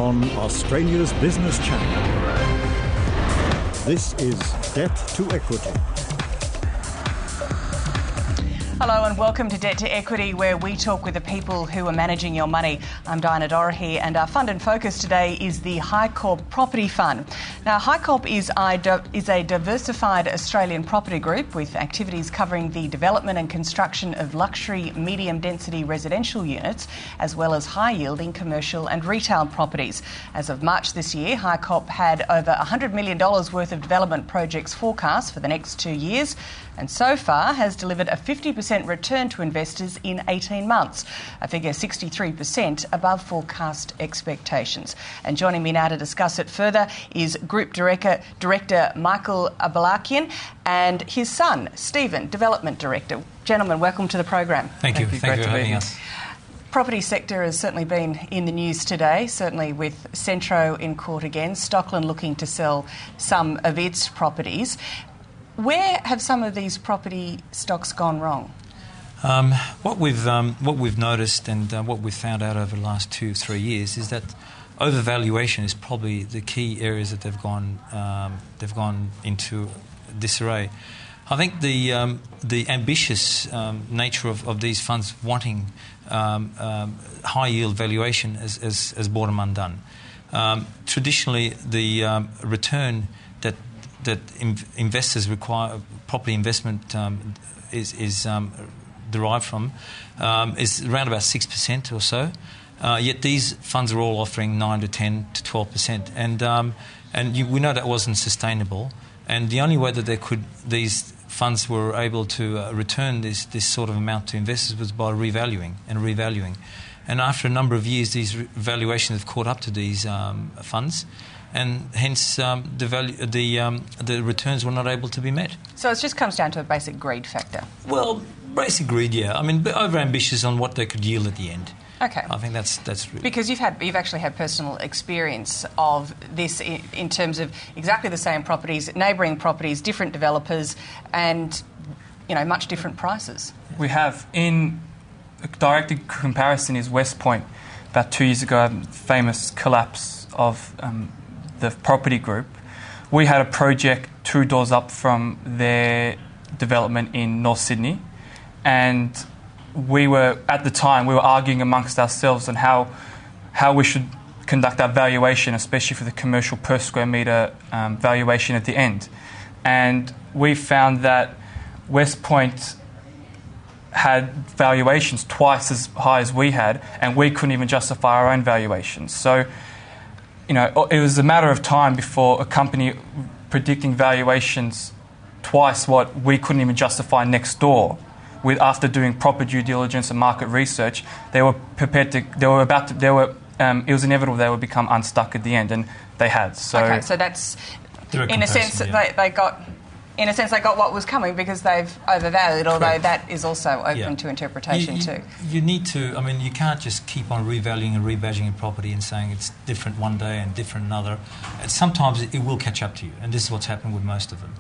on Australia's Business Channel. This is Debt to Equity. Hello and welcome to Debt to Equity, where we talk with the people who are managing your money. I'm Diana Dorothy, and our fund and focus today is the HYECORP Property Fund. Now, HYECORP is a diversified Australian property group with activities covering the development and construction of luxury medium-density residential units, as well as high-yielding commercial and retail properties. As of March this year, HYECORP had over $100 million worth of development projects forecast for the next 2 years, and so far has delivered a 50% return to investors in 18 months, a figure 63% above forecast expectations. And joining me now to discuss it further is Group Director Michael Abalakian and his son, Stephen, Development Director. Gentlemen, welcome to the program. Thank you. Thank you for having us. Property sector has certainly been in the news today, certainly with Centro in court again, Stockland looking to sell some of its properties. Where have some of these property stocks gone wrong? What we've noticed and what we've found out over the last 2-3 years is that overvaluation is probably the key areas that they've gone into disarray. I think the ambitious nature of these funds wanting high yield valuation has brought them undone. Traditionally, the return that investors require, property investment is derived from, is around about 6% or so. Yet these funds are all offering 9 to 10 to 12%, and we know that wasn't sustainable. And the only way that these funds were able to return this sort of amount to investors was by revaluing. And after a number of years, these valuations have caught up to these funds, and hence the returns were not able to be met. So it just comes down to a basic greed factor. Well, basic greed, yeah. I mean, over ambitious on what they could yield at the end. Okay. I think that's really... Because you've actually had personal experience of this in terms of exactly the same properties, neighbouring properties, different developers, and much different prices. We have. In a direct comparison is West Point. About 2 years ago, a famous collapse of the property group. We had a project 2 doors up from their development in North Sydney, and we were arguing amongst ourselves on how we should conduct our valuation, especially for the commercial per square metre valuation at the end. And we found that West Point had valuations twice as high as we had, and we couldn't even justify our own valuations. So, it was a matter of time before a company predicting valuations twice what we couldn't even justify next door. After doing proper due diligence and market research, they were prepared to. It was inevitable they would become unstuck at the end, and they had. So, okay, so that's in a sense that they got. In a sense, they got what was coming because they've overvalued, although Correct. That is also open to interpretation too. You need to, you can't just keep on revaluing and rebadging a property and saying it's different one day and different another. And sometimes it will catch up to you, and this is what's happened with most of them.